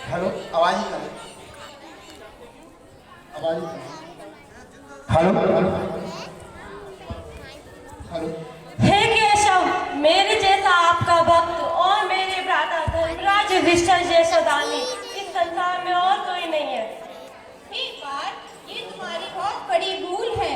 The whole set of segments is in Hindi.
हेलो, आवाज ही करें, आवाज ही करें। Hello hello hello. Hey Keshav, मेरे जैसा आपका भक्त और मेरे भ्राता धर्मराज युधिष्ठिर जैसा दानी इस संसार में और कोई नहीं है। हे पार्थ, ये तुम्हारी बहुत बड़ी भूल है।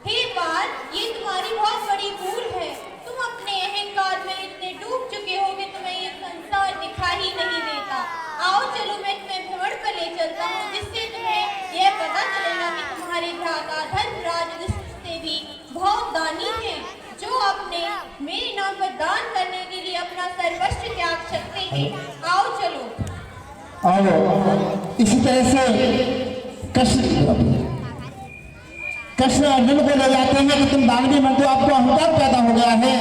हे पार्थ, ये तुम्हारी बहुत बड़ी भूल है। तुम अपने अहंकार में इतने डूब चुके हो कि तुम्हें ये संसार दिखाई नहीं देता। आओ चलो, मैं तुम्हें भ्रमण पर ले चलता हूँ, जिससे तुम्हें यह पता चलेगा कि तुम्हारे भ्राता धर्मराज युधिष्ठिर से भी बहुत दानी हैं, जो अपने मेरे नाम पर दान करने के लिए अपना सर्वस्व त्याग सकते हैं। आओ चलो। आओ। इसी तरह से कृष्ण अर्जुन को ले जाते हैं कि तुम दानवी बन, तो आपको अहंकार पैदा हो गया है,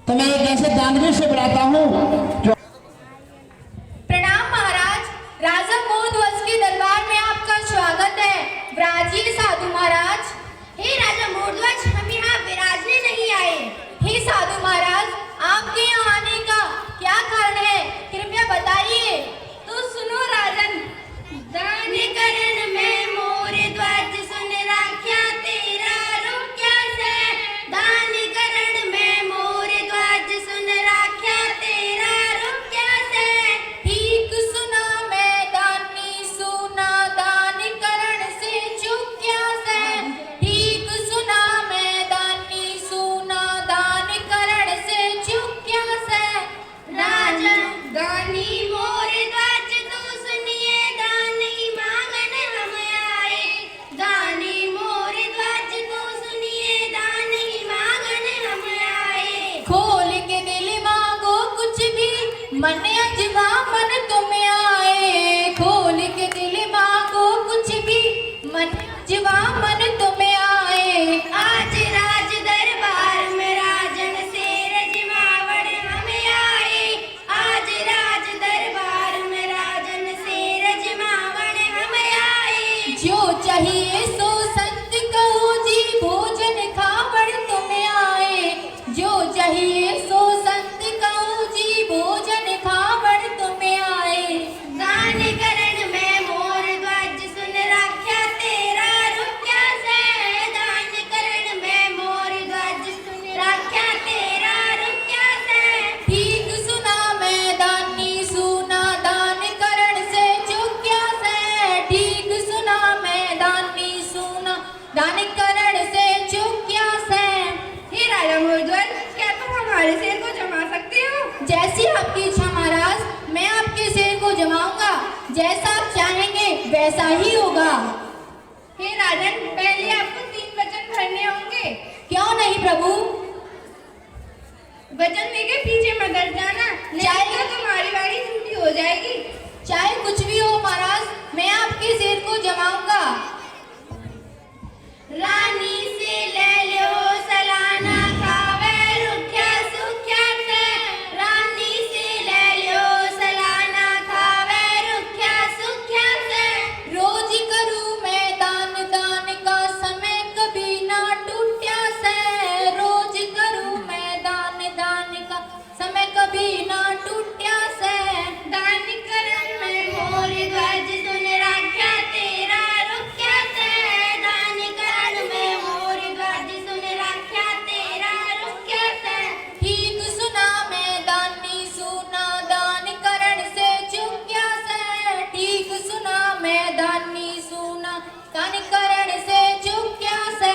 तो मैं एक ऐसे दानवी से बुलाता हूँ जो। प्रणाम महाराज, राजा मोहध्वज के दरबार में आपका स्वागत है। विराजिए साधु महाराज। हे राजा मोहध्वज, हम यहाँ विराजने नहीं आए। हे साधु महाराज, आपके यहाँ आने का क्या कारण है, कृपया बताइए। तो सुनो राजन। दान करण में मोर ध्वज सुन राख्या तेरा रूप कैसे। दान करण में मोर ध्वज सुन राख्या तेरा रूप कैसे। ठीक सुना मैं दानी सुना, दान करण से चूक कैसे। ठीक सुना मैं दानी सुना, दान करण से चूक कैसे। राजन दानी मोर ध्वज तो सुनिए, दानी मांगन हम आए। दानी मोर ध्वज तो सुनिए, दानी मांगन हम आए। खोल के दिल मांगो कुछ भी, मन अजवा मन तुम आए। खोल के दिल मांगो कुछ भी, मन अजवा मन तुम आए। आज राज दरबार में राजन से रजमावड़ हम आए। आज राज दरबार में राजन से रजमावड़ हम आए। जो चाहिए सो संत कहो जी, भोजन खावड़ तुम आए। जो चाहिए सो संत कहो जी, भोजन खावड़ तुम आए। दान करण में मोर ध्वज सुन राख्या तेरा रूप कैसे। दान करण में मोर ध्वज सुन राख्या तेरा रूप कैसे। ठीक सुना मैं दानी सुना, दान करण से चूक कैसे। ठीक सुना मैं दानी सुना, दान करण से चूक कैसे। हे राजा मोहध्वज, क्या तुम हमारे शेर को जमा सकते हो। जैसी आपकी इच्छा महाराज, मैं आपके शेर को जमाऊंगा। जैसा आप चाहेंगे वैसा ही होगा। हे राजन, पहले आपको 3 वचन भरने होंगे। क्यों नहीं प्रभु। वचन देके पीछे मत हट जाना, नहीं तो तुम्हारी वाणी झूठी हो जाएगी। चाहे कुछ भी हो महाराज, मैं आपके शेर को जमाऊंगा। रानी से ले लो सलाना, खावे रुख्या सुख्या से। रानी से ले लो सलाना, खावे रुख्या सुख्या से। रोज करूं मैं दान, दान का समय कभी ना टूट्या से। रोज करूं मैं दान, दान का समय कभी ना टूट्या से। दान करण में मोर ध्वज सुन राख्या तेरा रूप कैसे। दान करण में मोर ध्वज सुन राख्या तेरा रूप कैसे। ठीक सुना मैं दानी सुना, दान करण से चूक कैसे। ठीक सुना मैं दानी सुना, दान करण से चूक कैसे।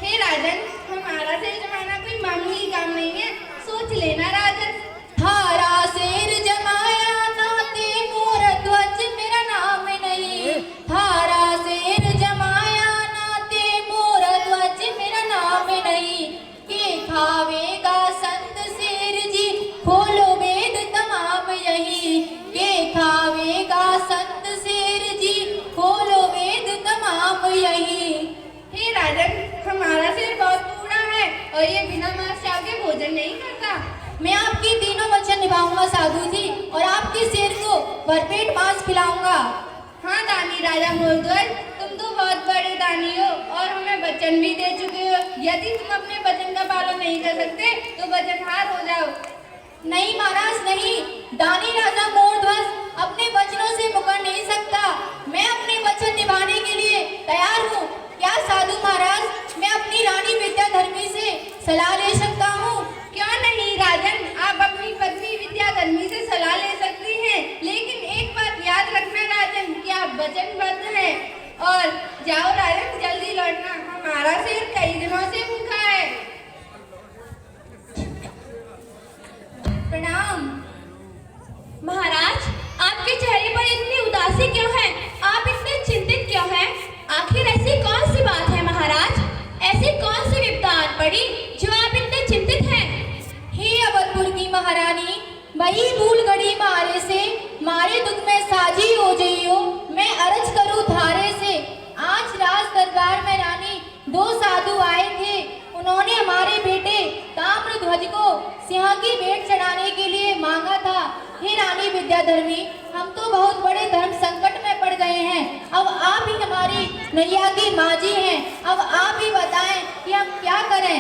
हे राजन, हमारा शेर जमाना कोई मामूली काम नहीं है, सोच लेना राजन। थारा शेर जमाया नाते मोर ध्वज मेरा नाम नहीं। थारा शेर जमाया नाते मोर ध्वज मेरा नाम नहीं। के खावेगा संत शेर जी, खोलो वेद तमाम यही। के खावेगा संत शेर जी, खोलो वेद तमाम यही। हे राजन, हमारा शेर बहुत बूढ़ा है और ये बिना मांस चाव के भोजन नहीं करता। मैं आपके तीनों वचन निभाऊंगा साधु जी, और आपके शेर को भरपेट मांस खिलाऊंगा। हाँ दानी राजा मोहध्वज, तुम तो बहुत बड़े दानी हो और हमें वचन भी दे चुके हो। यदि तुम अपने वचन का पालन नहीं कर सकते तो वचनहार हो जाओ। नहीं महाराज नहीं, दानी राजा मोरध्वज अपने वचनों से मुकर नहीं सकता। मैं अपने वचन निभाने के लिए तैयार हूँ। क्या साधु महाराज, मैं अपनी रानी विद्याधर्मी से सलाह ले सकता हूँ? क्यों नहीं राजन, आप अपनी पत्नी विद्याधर्मी से सलाह ले सकती हैं, लेकिन एक बात याद रखना राजन कि आप वचनबद्ध हैं। और जाओ राजन, जल्दी लौटना, हमारा सिर कई दिनों से भूखा है। प्रणाम। महाराज, आपके चेहरे पर इतनी उदासी क्यों है? आप इतने चिंतित क्यों हैं? आखिर ऐसी कौन सी बात है महाराज? ऐसी कौन सी विपदा आ पड़ी जो आप इतने चिंतित हैं? हे अवधपुर की महारानी, वही भूल गड़ी मारे से मारे दुख में साझी हो जइयो। मैं अर्ज करूँ धारे से। आज राज दरबार में रानी दो साधु आए थे। उन्होंने हमारे बेटे ताम्रध्वज को सिंह की भेंट चढ़ाने के लिए मांगा था। हे रानी विद्याधर्मी, हम तो बहुत बड़े धर्म संकट में पड़ गए हैं। अब आप ही हमारी नैया की माजी हैं। अब आप ही बताएं कि हम क्या करें।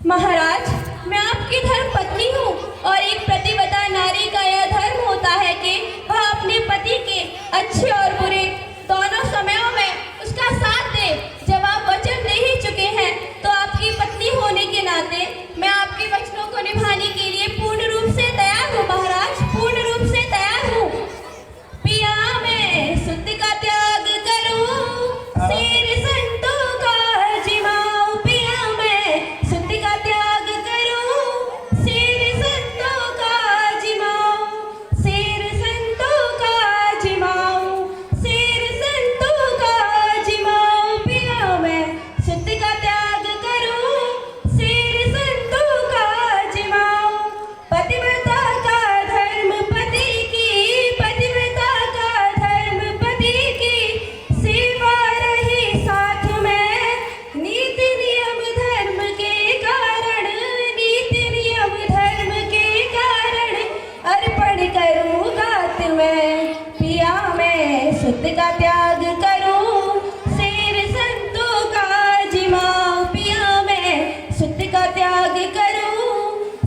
महाराज, मैं आपकी धर्म पत्नी हूँ और एक प्रतिव्रता नारी का यह धर्म होता है कि वह अपने पति के अच्छे और बुरे दोनों समयों में उसका साथ दे। जब आप वचन दे ही चुके हैं तो आपकी पत्नी होने के नाते मैं आपके वचनों को निभाने के लिए पूर्ण रूप से तैयार हूँ महाराज, पूर्ण रूप से तैयार हूँ। पिया मैं शुद्ध का त्याग करूँ, शेर संतों का जिमाऊं। पिया मैं शुद्ध का त्याग करूँ, शेर संतों का जिमाऊं। शेर संतों का जिमाऊं, शेर संतों का जिमाऊं। पिया मैं शुद्ध का त्याग करूँ, शेर संतों का जिमाऊं। पतिव्रता का धर्म पति की, पतिव्रता का धर्म पति की सेवा रही साथ में। नीति नियम धर्म के कारण, नीति नियम धर्म के कारण अर्पण करूँगा तुम्हें। पिया मैं शुद्ध का त्याग करूँ, शेर संतों का जिमाऊं। पिया मैं शुद्ध का त्याग करूँ,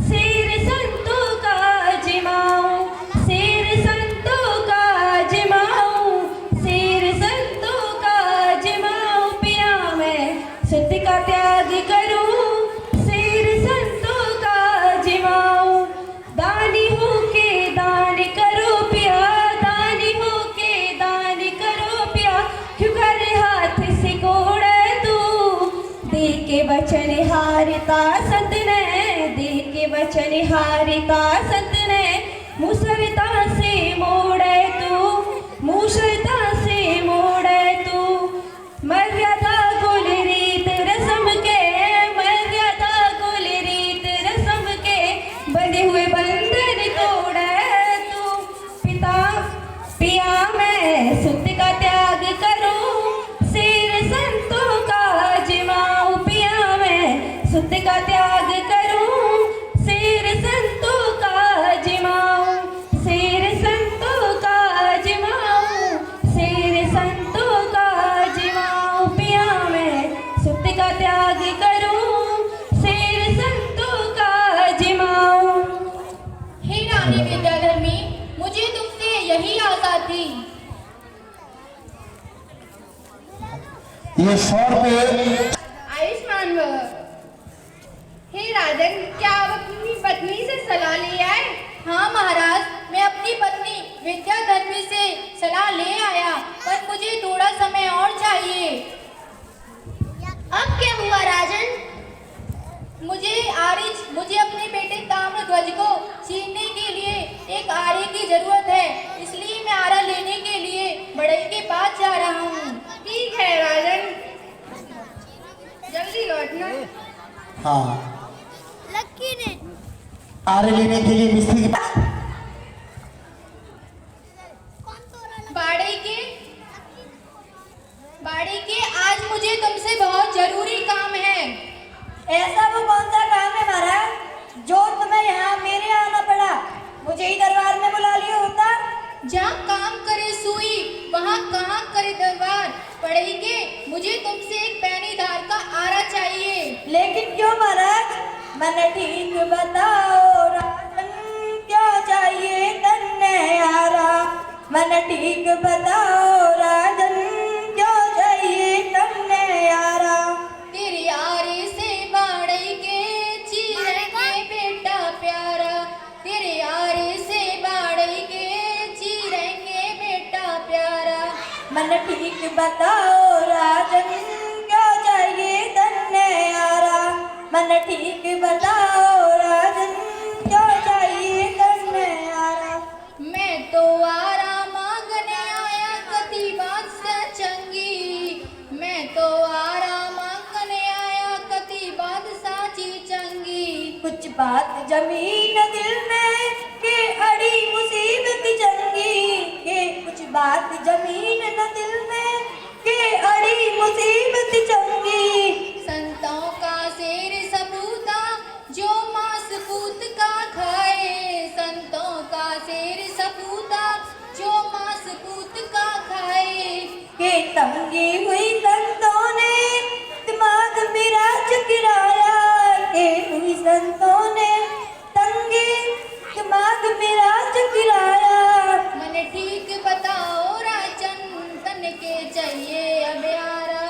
शेर संतों का जिमाऊं। शेर संतों का जिमाऊं, शेर संतों का जिमाऊं। पिया मैं शुद्ध का त्याग करूँ, शेर संतों का जिमाऊं। दानी हो के दान करो पिया, दानी हो के दान करो पिया। क्यों करे हाथ से कोड़ तू, दे के वचन हारता संत ने, दे के वचन हारता संत ने। मुसरता से मोड़े तू, मुसरता से मोड़े तू। मर्यादा कुल रीत रस्म के, मर्यादा कुल रीत रस्म के। बंधे हुए बंधन तोड़े तू। पिता पिया मैं शुद्ध का त्याग करूँ, शेर संतों का जिमाऊं। पिया मैं शुद्ध का त्याग करूँ, शेर संतों का जिमाऊं। शेर संतों का जिमाऊं, शेर संतों का जिमाऊं। पिया मैं शुद्ध का त्याग करूँ, शेर संतों का जिमाऊं। हे रानी विद्याधर्मी, मुझे तुमसे यही आशा थी। ये 100 रुपये आयुष्मान भव। हे राजन, क्या आप अपनी पत्नी से सलाह ले आए? हाँ महाराज, मैं अपनी पत्नी विद्याधर्मी से सलाह ले आया, पर मुझे थोड़ा समय और चाहिए। अब क्या हुआ राजन? मुझे अपने बेटे ताम्रध्वज को छीनने के लिए एक आरे की जरूरत है, इसलिए मैं आरा लेने के लिए बढ़ई के पास जा रहा हूँ। ठीक है राजन, जल्दी लौटना। हाँ, आरे लेने के लिए मिस्त्री के पास। बाड़ी के आज मुझे तुमसे बहुत जरूरी काम है। ऐसा वो कौन सा काम है महाराज जो तुम्हें यहाँ मेरे आना पड़ा? मुझे ही दरबार में बुला लिया होता। जहाँ काम करे सुई वहाँ कहाँ करे दरबार। पढ़ई के मुझे तुमसे एक पैनीधार का आरा चाहिए। लेकिन क्यों महाराज? मन ठीक बताओ राजन। ठीक बताओ राजन, क्यों चाहिए तुमने यारा? तेरे यारे से बाड़ई के चीरेंगे बेटा प्यारा, तेरे यारे से बाड़ई के चीरेंगे बेटा प्यारा। मन ठीक बताओ राजन, क्यों चाहिए तुमने यारा? मन ठीक बताओ राजन, क्यों चाहिए तुमने यारा? मैं तो आरा मांगने आया कति बात सचंगी, मैं तो आरा मांगने आया कति बात साची चंगी। कुछ बात जमीन दिल में के अड़ी मुसीबत चंगी, के कुछ बात जमीन न दिल में के अड़ी मुसीबत चंगी। संतों का शेर सबूता जो मांस पूत का खाए, संतों का शेर सबूता जो मांस पूत का खाए। के तंगी हुई संतों ने दिमाग मेरा चकराया, के हुई संतों ने तंगी दिमाग मेरा चकराया। मन ठीक बताओ राजन, तन के चाहिए अब यारा।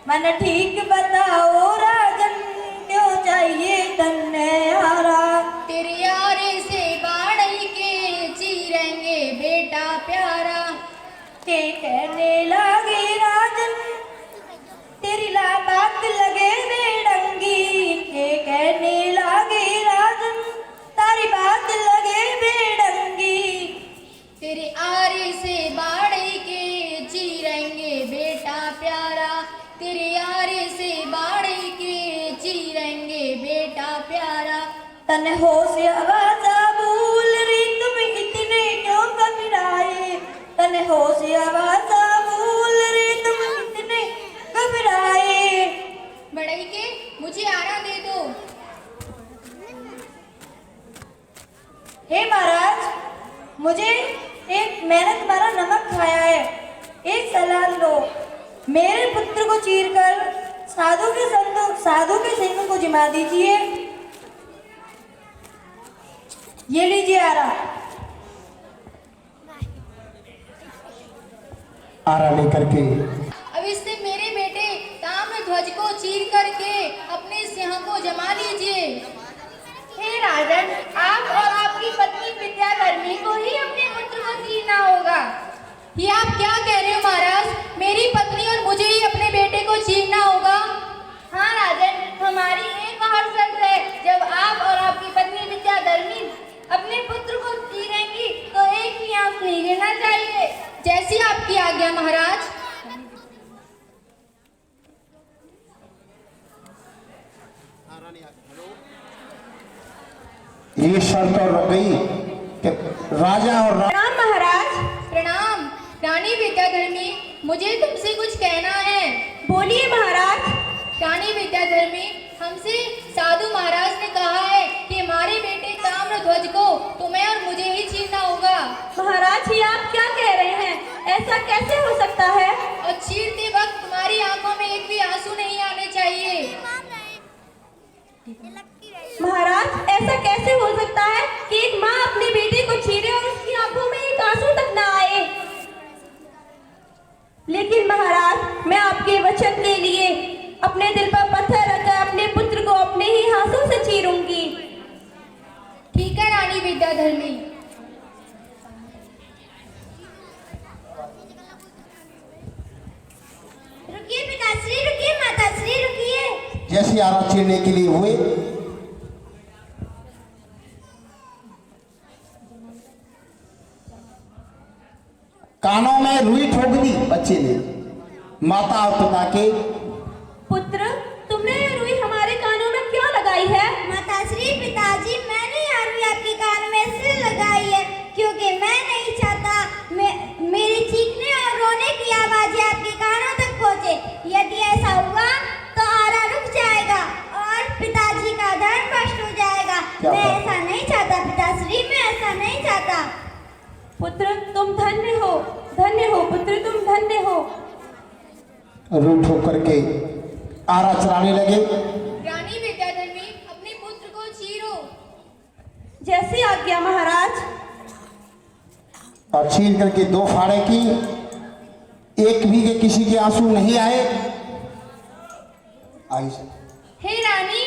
मन ठीक बताओ राजन, क्यों चाहिए तन्ने यारा? तेरे यारे से बाड़ई के चीरेंगे बेटा प्यारा। के कहने लगे राजन, तेरी ला बात लगे बेडंगी, के कहने लगे राजन, तारी बात लगे बेडंगी। तेरे आरे से बाड़ई के चीरेंगे बेटा प्यारा, तेरे आरे से बाड़ई के चीरेंगे बेटा प्यारा। तन होश आवाज़ा भूल रही तुम इतने क्यों घबराए? तन होश आवाज़ा भूल रही तुम इतने घबराए। बढ़ई के मुझे आरा दे दो। हे महाराज, मुझे मैंने तुम्हारा नमक खाया है, एक सलाह लो। मेरे पुत्र को चीरकर साधु के सिंह को जिमा दीजिए। ये लीजिए आरा। आरा लेकर के अब इससे मेरे बेटे ताम्र ध्वज को चीर करके अपने सिंह को जमा लीजिए। हे राजन, आप और आपकी पत्नी विद्याधर्मी को ही अपने पुत्र को चीरना होगा। ये आप क्या कह रहे हो महाराज? मेरी पत्नी और मुझे ही अपने बेटे को चीरना होगा? हाँ राजन, हमारी एक और शर्त है, जब आप और आपकी पत्नी विद्याधर्मी अपने पुत्र को चीरेंगी तो एक भी आंख नहीं गिरना चाहिए। जैसी आपकी आज्ञा महाराज। ये शर्त और रख गई कि राजा और प्रणाम महाराज। प्रणाम। रानी विद्याधर्मी, मुझे तुमसे कुछ कहना है। बोलिए महाराज। रानी विद्याधर्मी, हमसे साधु महाराज ने कहा है कि हमारे बेटे ताम्र ध्वज को तुम्हें और मुझे ही चीरना होगा। महाराज ये आप क्या कह रहे हैं? ऐसा कैसे हो सकता है? और चीरते वक्त तुम्हारी आंखों में एक भी आंसू नहीं आने चाहिए। महाराज ऐसा कैसे हो सकता है कि एक माँ अपने बेटे को चीरे और उसकी आंखों में एक आंसू तक ना आए? लेकिन महाराज, मैं आपके वचन के लिए अपने दिल पर पत्थर रखकर अपने पुत्र को अपने ही हाथों से चीरूंगी। ठीक है रानी विद्याधर्मी। रुकिए पिताश्री, रुकिए माताश्री, रुकिए। जैसे आरा चीरने के लिए हुए, कानों में रुई ठोक दी बच्चे ने, माता और पिता के। पुत्र, तुमने ये रुई हमारे कानों में क्यों लगाई है? माताश्री, पिताजी, मैंने यह रुई आपके कान में इसलिए लगाई है क्योंकि मैं नहीं चाहता मेरी चीखने और रोने की आवाजें आपके कानों तक पहुंचे। यदि ऐसा हुआ तो आरा रुक जाएगा और पिताजी का धर्म भ्रष्ट हो जाएगा। मैं ऐसा नहीं चाहता पिताश्री, मैं ऐसा नहीं चाहता। पुत्र तुम धन्य हो पुत्र, तुम धन्य हो। रुई ठोक करके आरा चलाने लगे। रानी विद्याधर्मी, अपने पुत्र को चीरो। जैसी आज्ञा महाराज। और छील करके 2 फाड़े की, एक भी के किसी के आंसू नहीं आए। आई से हे रानी,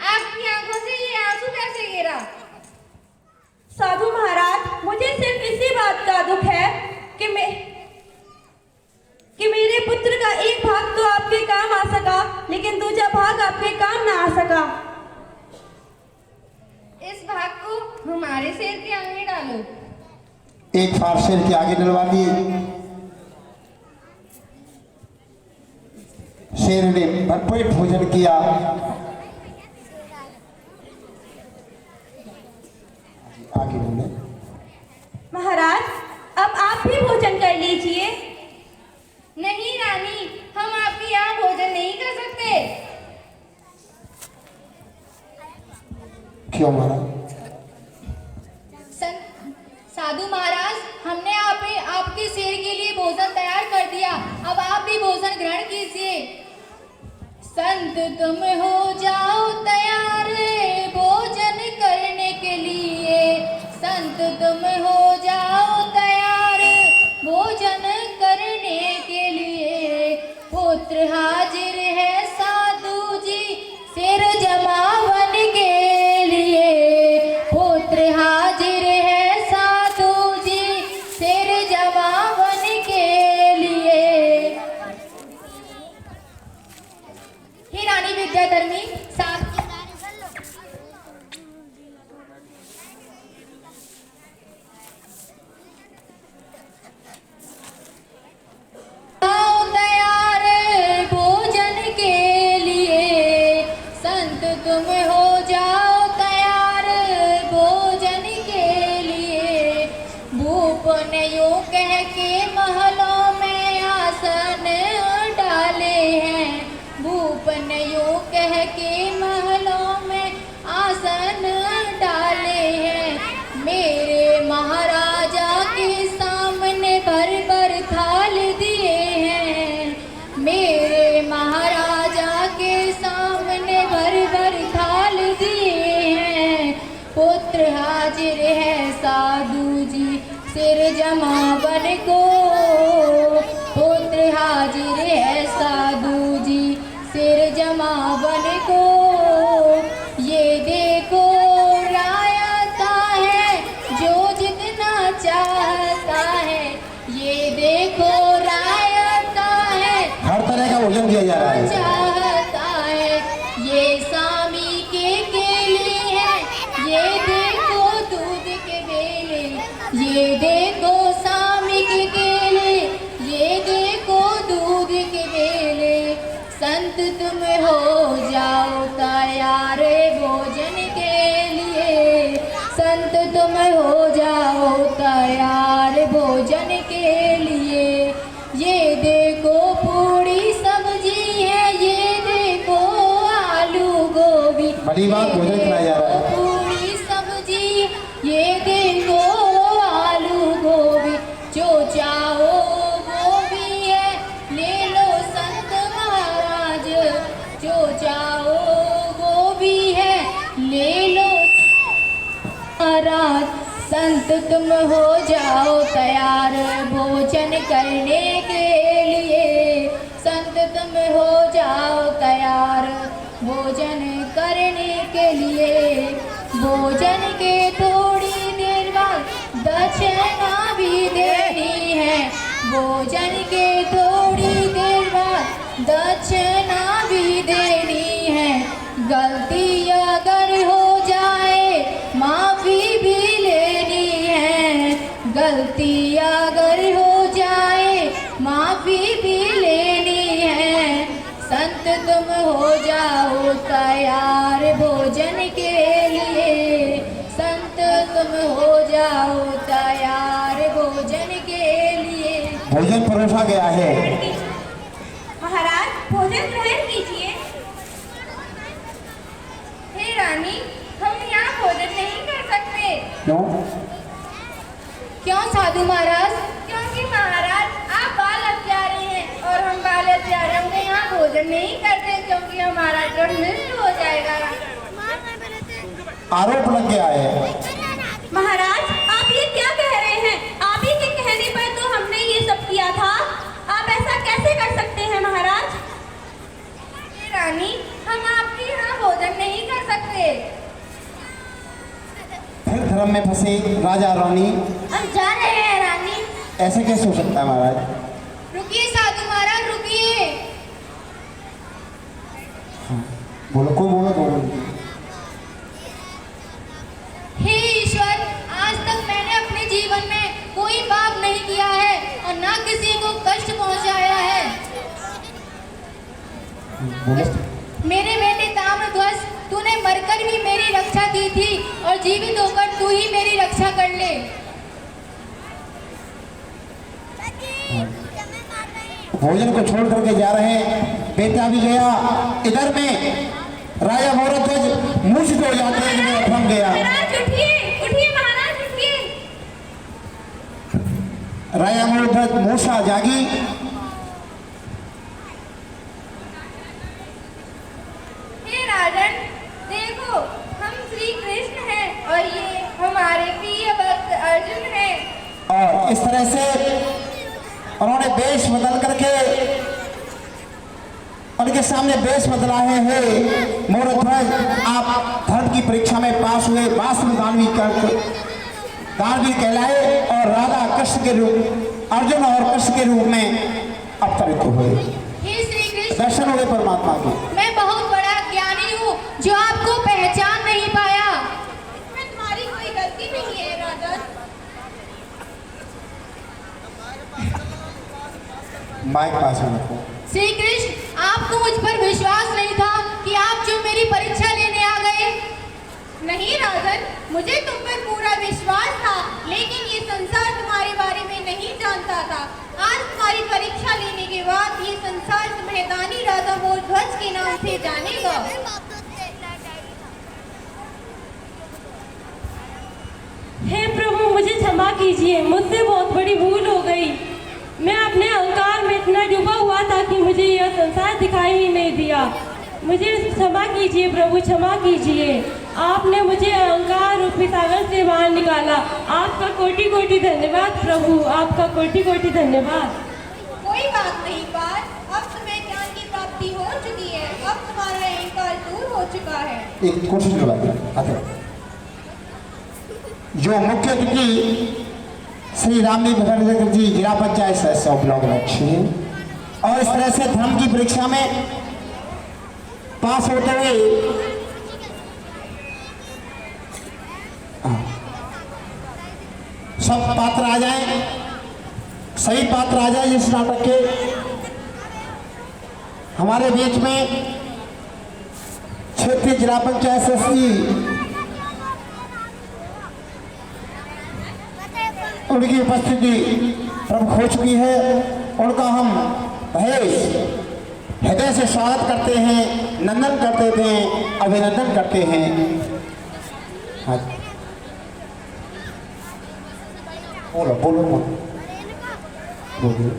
आपकी आंखों से ये आंसू कैसे गिरा? साधु महाराज, मुझे सिर्फ इसी बात का दुख है कि मेरे पुत्र का एक भाग तो आपके काम आ सका, लेकिन दूसरा भाग आपके काम ना आ सका। इस भाग को हमारे शेर के आगे डालो। एक फाड़ शेर के आगे डलवा दिए। शेर ने भरपेट भोजन किया। आगे बोले। महाराज, अब आप भी भोजन कर लीजिए। नहीं रानी, हम आपके यहाँ भोजन नहीं कर सकते। क्यों महाराज? साधु महाराज, हमने आपके शेर के लिए भोजन तैयार कर दिया, अब आप भी भोजन ग्रहण कीजिए। संत तुम हो जाओ तैयार भोजन करने के लिए, संत तुम हो जाओ तैयार भोजन करने के लिए। पुत्र हाजिर है साधु जी सिर जमावन के लिए, पुत्र हाजिर है साधु जी सिर जमावन के लिए। हे रानी विद्याधर्मी, तैयार भोजन के लिए, संत तुम हो जाओ तैयार भोजन के लिए। भूप ने यूं कह के महलों में आसन डाले हैं, भूप ने यूं कह के महलों में आसन डाले हैं। मेरे महाराजा के सामने भर भर थाल दिए हैं, मेरे महाराजा के सामने भर भर थाल दिए हैं। पुत्र हाजिर है साधु जी सिर जमावन को, पुत्र हाजिर है साधु जी सिर जमावन को। ये देखो रायता है जो जितना चाहता है, ये देखो रायता है हर तरह का भोजन दिया जा रहा है। चाहता है। ये स्वामी के केले हैं, ये देखो दूध के बेले, ये देखो स्वामी के केले, ये देखो दूध के बेले। संत तुम हो जाओ तैयार भोजन के लिए, संत तुम हो जाओ तैयार भोजन के लिए। ये देखो पूरी सब्जी है, ये देखो आलू गोभी, बड़ी बात भोजन खिलाया जा रहा है। पूरी सब्जी, ये देखो आलू गोभी, जो चाहो वो भी है ले लो संत महाराज, जो चाहो वो भी है ले लो महाराज। संत तुम हो जाओ तैयार भोजन करने के लिए, संत तुम हो जाओ तैयार भोजन करने के लिए। भोजन के थोड़ी देर बाद दक्षिणा भी देनी है, भोजन के थोड़ी देर बाद दक्षिणा भी देनी है। गलती अगर हो जाए माफी भी लेनी है, गलती अगर हो जाए माफी भी लेनी है। संत तुम हो जाओ तैयार भोजन के लिए, संत तुम हो जाओ तैयार भोजन के लिए। भोजन परोसा गया है। महाराज, भोजन ग्रहण कीजिए। हे रानी, हम यहाँ भोजन नहीं कर सकते। क्यों? क्यों साधु महाराज? क्योंकि महाराज आप बाल हत्यारे हैं और हम बाल हत्यारे, हम यहाँ भोजन नहीं करते क्योंकि हमारा जड़ नष्ट हो जाएगा। आरोप लग गया है। महाराज, आप ये क्या कह रहे हैं? आप ही के महारानी, हम आपके यहाँ भोजन नहीं कर सकते। फिर धर्म में फंसे राजा रानी। हम जा रहे हैं रानी। ऐसे कैसे हो सकता है महाराज? रुकिए साधु महाराज, रुकिए। बोलो, कोई बोलो तो बोलो। हे ईश्वर, आज तक मैंने अपने जीवन में कोई पाप नहीं किया है और ना किसी को कष्ट पहुंचाया है। बोलो। मेरे बेटे ताम्रध्वज, तूने मरकर भी मेरी रक्षा की थी और जीवित होकर तू ही मेरी रक्षा कर ले। भोजन को छोड़ करके जा रहे हैं, बेटा भी गया। इधर में राजा मोरध्वज मूर्छित हो जाते हैं, जिन्हें थम गया। महाराज उठिए, उठिए महाराज उठिए। राजा मोरध्वज मूर्छा जागी। हे राजन, देखो, हम श्री कृष्ण हैं और ये हमारे प्रिय भक्त अर्जुन हैं। और इस तरह से उन्होंने वेश बदल करके उनके सामने वेश बदलाए हैं। मोरध्वज, आप धर्म की परीक्षा में पास हुए, वास्तव दानवीर कहलाए और राधा कृष्ण के रूप, अर्जुन और कृष्ण के रूप में अवतरित हुए। हे श्री कृष्ण, दर्शन हुए परमात्मा के। मैं बहुत बड़ा ज्ञानी हूँ जो आपको पहचान नहीं पाया। इसमें तुम्हारी कोई गलती नहीं है राजन। माइक पास में रखो। श्री कृष्ण, आपको मुझ पर विश्वास नहीं था कि आप जो मेरी परीक्षा लेने आ गए। नहीं राजन, मुझे तुम पर पूरा विश्वास था, लेकिन ये संसार तुम्हारे बारे में नहीं जानता था। आज तुम्हारी परीक्षा लेने के बाद ये संसार तुम्हें दानी राजा मोरध्वज के नाम से जानेगा। हे प्रभु, मुझे क्षमा कीजिए, मुझसे बहुत बड़ी भूल हो गई। मैं अपने अहंकार में इतना डूबा हुआ था कि मुझे यह संसार दिखाई ही नहीं दिया। मुझे क्षमा कीजिए प्रभु, क्षमा कीजिए। आपने मुझे अहंकार रूपी सागर से बाहर निकाला। आपका कोटि कोटि धन्यवाद प्रभु, आपका कोटि कोटि धन्यवाद। कोई बात नहीं पार्थ, अब तुम्हें ज्ञान की प्राप्ति हो चुकी है। अब तुम्हारा अहंकार दूर हो चुका है। एक क्वेश्चन आते जो मुख्य अतिथि श्री रामदेव भट्टाचार्य जी, जिला पंचायत सदस्य ब्लॉक लक्ष्य, और इस तरह से धर्म की परीक्षा में पास होते हुए सब पात्र आ जाएं, सही पात्र आ जाए इस नाटक के। हमारे बीच में क्षेत्रीय जिला पंचायत सदस्य उनकी उपस्थिति प्रमुख हो चुकी है। उनका हम हृदय से स्वागत करते हैं, नंदन करते थे, अभिनंदन करते हैं। हाँ, बोलो बोलो बोलो।